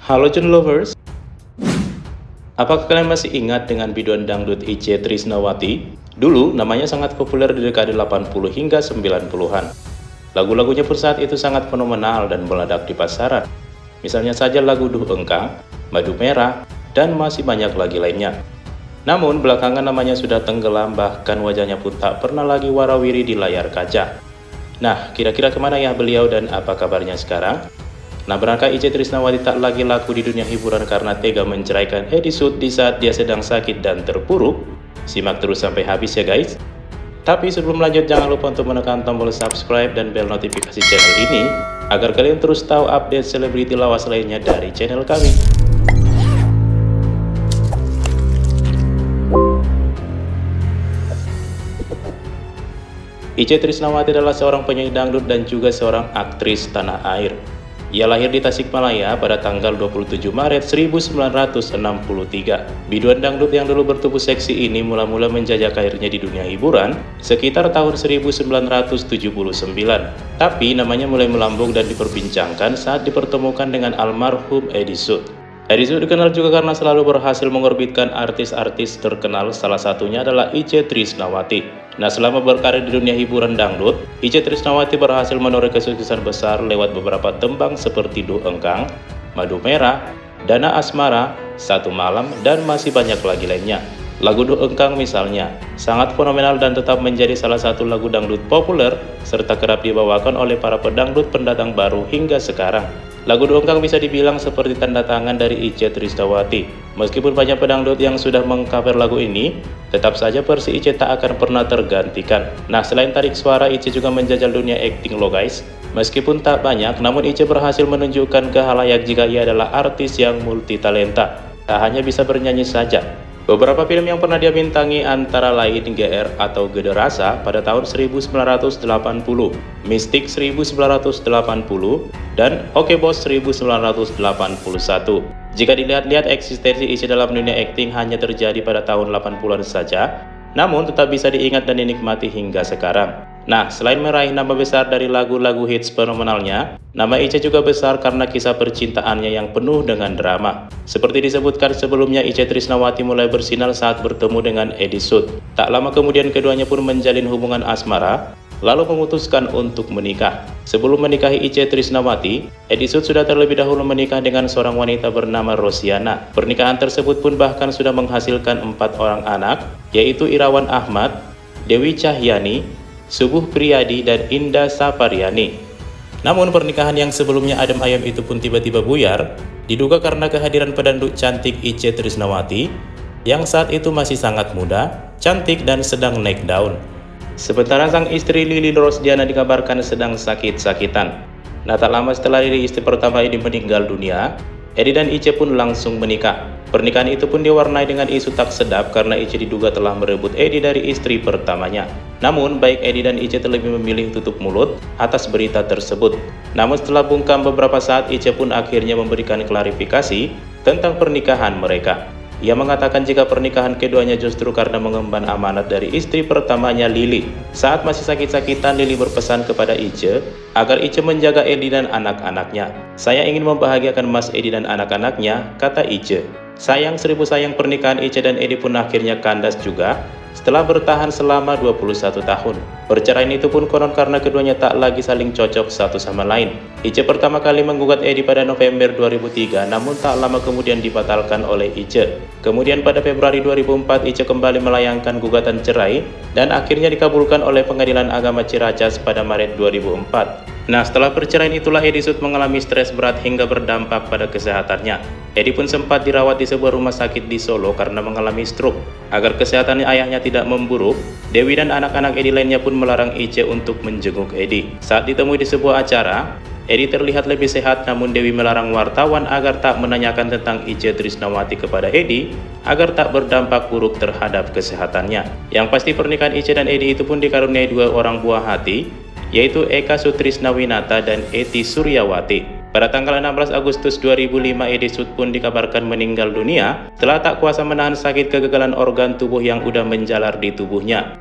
Halo Jun Lovers, apakah kalian masih ingat dengan biduan dangdut Itje Trisnawati? Dulu namanya sangat populer di dekade 80 hingga 90-an. Lagu-lagunya pun saat itu sangat fenomenal dan meledak di pasaran. Misalnya saja lagu Duh Engkang, Madu Merah, dan masih banyak lagi lainnya. Namun belakangan namanya sudah tenggelam, bahkan wajahnya pun tak pernah lagi warawiri di layar kaca. Nah, kira-kira kemana ya beliau dan apa kabarnya sekarang? Nah, benarkah Itje Trisnawati tak lagi laku di dunia hiburan karena tega menceraikan Edi Sud di saat dia sedang sakit dan terpuruk? Simak terus sampai habis ya guys. Tapi sebelum lanjut, jangan lupa untuk menekan tombol subscribe dan bel notifikasi channel ini agar kalian terus tahu update selebriti lawas lainnya dari channel kami. Itje Trisnawati adalah seorang penyanyi dangdut dan juga seorang aktris tanah air. Ia lahir di Tasikmalaya pada tanggal 27 Maret 1963. Biduan dangdut yang dulu bertubuh seksi ini mula-mula menjajah karirnya di dunia hiburan sekitar tahun 1979. Tapi namanya mulai melambung dan diperbincangkan saat dipertemukan dengan almarhum Edi Sud. Edi Sud dikenal juga karena selalu berhasil mengorbitkan artis-artis terkenal, salah satunya adalah Itje Trisnawati. Nah, selama berkarir di dunia hiburan dangdut, Itje Trisnawati berhasil menoreh kesuksesan besar lewat beberapa tembang seperti Duh Engkang, Madu Merah, Dana Asmara, Satu Malam, dan masih banyak lagi lainnya. Lagu Duh Engkang misalnya, sangat fenomenal dan tetap menjadi salah satu lagu dangdut populer, serta kerap dibawakan oleh para pedangdut pendatang baru hingga sekarang. Lagu Duh Engkang bisa dibilang seperti tanda tangan dari Itje Trisnawati. Meskipun banyak pedangdut yang sudah mengcover lagu ini, tetap saja versi Itje tak akan pernah tergantikan. Nah, selain tarik suara, Itje juga menjajal dunia acting loh guys. Meskipun tak banyak, namun Itje berhasil menunjukkan ke halayak jika ia adalah artis yang multitalenta. Tak hanya bisa bernyanyi saja. Beberapa film yang pernah dia bintangi antara lain GR atau Gede Rasa pada tahun 1980, Mistik 1980, dan Oke Bos 1981. Jika dilihat-lihat, eksistensi Itje dalam dunia akting hanya terjadi pada tahun 80-an saja, namun tetap bisa diingat dan dinikmati hingga sekarang. Nah, selain meraih nama besar dari lagu-lagu hits fenomenalnya, nama Itje juga besar karena kisah percintaannya yang penuh dengan drama. Seperti disebutkan sebelumnya, Itje Trisnawati mulai bersinar saat bertemu dengan Edi Sud. Tak lama kemudian keduanya pun menjalin hubungan asmara, lalu memutuskan untuk menikah. Sebelum menikahi Itje Trisnawati, Edi Sud sudah terlebih dahulu menikah dengan seorang wanita bernama Rosiana. Pernikahan tersebut pun bahkan sudah menghasilkan 4 orang anak, yaitu Irawan Ahmad, Dewi Cahyani, Subuh Priyadi, dan Indah Sapariani. Namun pernikahan yang sebelumnya adem ayam itu pun tiba-tiba buyar, diduga karena kehadiran pedangdut cantik Itje Trisnawati yang saat itu masih sangat muda, cantik, dan sedang naik daun. Sementara sang istri Lili Rosdiana dikabarkan sedang sakit-sakitan. Nah, tak lama setelah Lili, istri pertama ini meninggal dunia, Edi dan Itje pun langsung menikah. Pernikahan itu pun diwarnai dengan isu tak sedap karena Itje diduga telah merebut Edi dari istri pertamanya. Namun, baik Edi dan Itje terlebih memilih tutup mulut atas berita tersebut. Namun setelah bungkam beberapa saat, Itje pun akhirnya memberikan klarifikasi tentang pernikahan mereka. Ia mengatakan jika pernikahan keduanya justru karena mengemban amanat dari istri pertamanya Lili. Saat masih sakit-sakitan, Lili berpesan kepada Itje agar Itje menjaga Edi dan anak-anaknya. "Saya ingin membahagiakan Mas Edi dan anak-anaknya," kata Itje. Sayang seribu sayang, pernikahan Itje dan Edi pun akhirnya kandas juga setelah bertahan selama 21 tahun. Perceraian itu pun konon karena keduanya tak lagi saling cocok satu sama lain. Itje pertama kali menggugat Edi pada November 2003, namun tak lama kemudian dibatalkan oleh Itje. Kemudian pada Februari 2004, Itje kembali melayangkan gugatan cerai dan akhirnya dikabulkan oleh Pengadilan Agama Ciracas pada Maret 2004. Nah, setelah perceraian itulah Edi Sud mengalami stres berat hingga berdampak pada kesehatannya. Edi pun sempat dirawat di sebuah rumah sakit di Solo karena mengalami stroke. Agar kesehatan ayahnya tidak memburuk, Dewi dan anak-anak Edi lainnya pun melarang Itje untuk menjenguk Edi. Saat ditemui di sebuah acara, Edi terlihat lebih sehat, namun Dewi melarang wartawan agar tak menanyakan tentang Itje Trisnawati kepada Edi agar tak berdampak buruk terhadap kesehatannya. Yang pasti pernikahan Itje dan Edi itu pun dikaruniai 2 orang buah hati, yaitu Eka Sutrisnawinata dan Eti Suryawati. Pada tanggal 16 Agustus 2005, Edi Sud pun dikabarkan meninggal dunia setelah tak kuasa menahan sakit kegagalan organ tubuh yang udah menjalar di tubuhnya.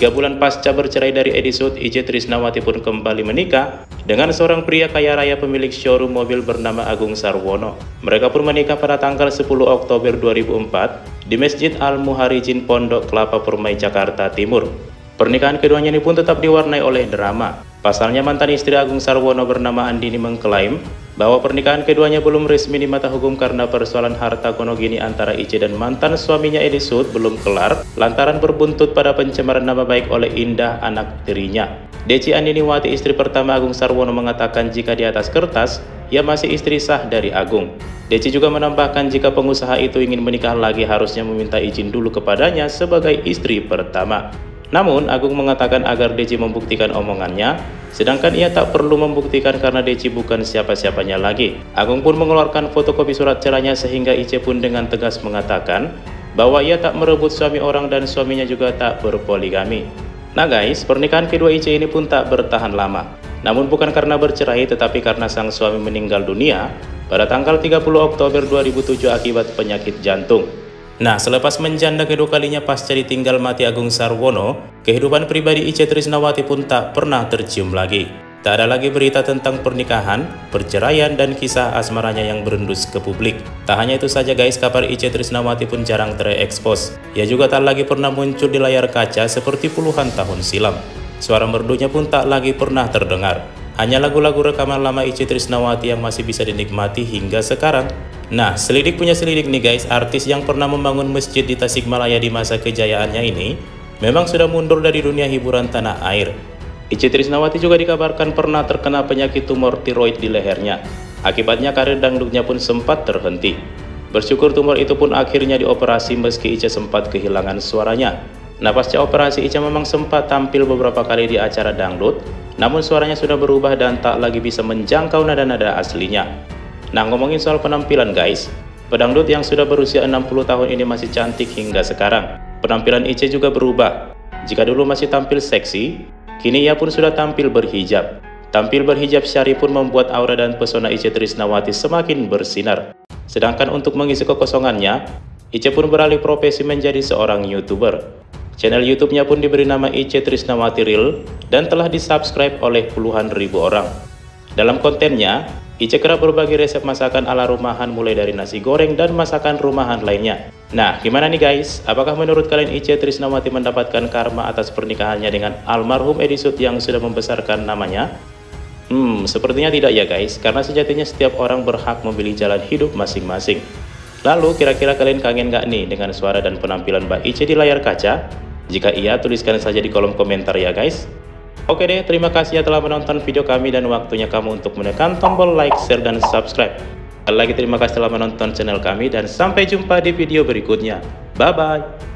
3 bulan pasca bercerai dari Edi Sud, Itje Trisnawati pun kembali menikah dengan seorang pria kaya raya pemilik showroom mobil bernama Agung Sarwono. Mereka pun menikah pada tanggal 10 Oktober 2004 di Masjid Al-Muharijin Pondok Kelapa Permai, Jakarta Timur. Pernikahan keduanya ini pun tetap diwarnai oleh drama. Pasalnya mantan istri Agung Sarwono bernama Andini mengklaim bahwa pernikahan keduanya belum resmi di mata hukum karena persoalan harta gono gini antara Itje dan mantan suaminya Edi Sud belum kelar lantaran berbuntut pada pencemaran nama baik oleh Indah, anak tirinya. Deci Andiniwati, istri pertama Agung Sarwono, mengatakan jika di atas kertas ia masih istri sah dari Agung. Deci juga menambahkan jika pengusaha itu ingin menikah lagi harusnya meminta izin dulu kepadanya sebagai istri pertama. Namun, Agung mengatakan agar Deci membuktikan omongannya, sedangkan ia tak perlu membuktikan karena Deci bukan siapa-siapanya lagi. Agung pun mengeluarkan fotokopi surat cerainya sehingga Itje pun dengan tegas mengatakan bahwa ia tak merebut suami orang dan suaminya juga tak berpoligami. Nah guys, pernikahan kedua Itje ini pun tak bertahan lama. Namun bukan karena bercerai tetapi karena sang suami meninggal dunia pada tanggal 30 Oktober 2007 akibat penyakit jantung. Nah, selepas menjanda kedua kalinya pasca ditinggal mati Agung Sarwono, kehidupan pribadi Itje Trisnawati pun tak pernah tercium lagi. Tak ada lagi berita tentang pernikahan, perceraian, dan kisah asmaranya yang berendus ke publik. Tak hanya itu saja guys, kabar Itje Trisnawati pun jarang terekspos. Ia juga tak lagi pernah muncul di layar kaca seperti puluhan tahun silam. Suara merdunya pun tak lagi pernah terdengar. Hanya lagu-lagu rekaman lama Itje Trisnawati yang masih bisa dinikmati hingga sekarang. Nah, selidik punya selidik nih guys, artis yang pernah membangun masjid di Tasikmalaya di masa kejayaannya ini memang sudah mundur dari dunia hiburan tanah air. Itje Trisnawati juga dikabarkan pernah terkena penyakit tumor tiroid di lehernya. Akibatnya karir dangdutnya pun sempat terhenti. Bersyukur tumor itu pun akhirnya dioperasi meski Itje sempat kehilangan suaranya. Nah, pasca operasi Itje memang sempat tampil beberapa kali di acara dangdut, namun suaranya sudah berubah dan tak lagi bisa menjangkau nada-nada aslinya. Nah, ngomongin soal penampilan guys, pedangdut yang sudah berusia 60 tahun ini masih cantik hingga sekarang. Penampilan Itje juga berubah. Jika dulu masih tampil seksi, kini ia pun sudah tampil berhijab. Tampil berhijab syari pun membuat aura dan pesona Itje Trisnawati semakin bersinar. Sedangkan untuk mengisi kekosongannya, Itje pun beralih profesi menjadi seorang YouTuber. Channel YouTube-nya pun diberi nama Itje Trisnawati Real dan telah di-subscribe oleh puluhan ribu orang. Dalam kontennya, Itje kerap berbagi resep masakan ala rumahan mulai dari nasi goreng dan masakan rumahan lainnya. Nah, gimana nih guys? Apakah menurut kalian Itje Trisnawati mendapatkan karma atas pernikahannya dengan almarhum Edi Sud yang sudah membesarkan namanya? Sepertinya tidak ya guys, karena sejatinya setiap orang berhak memilih jalan hidup masing-masing. Lalu, kira-kira kalian kangen gak nih dengan suara dan penampilan Mbak Itje di layar kaca? Jika iya, tuliskan saja di kolom komentar ya guys. Oke deh, terima kasih ya telah menonton video kami dan waktunya kamu untuk menekan tombol like, share, dan subscribe. Sekali lagi terima kasih telah menonton channel kami dan sampai jumpa di video berikutnya. Bye-bye.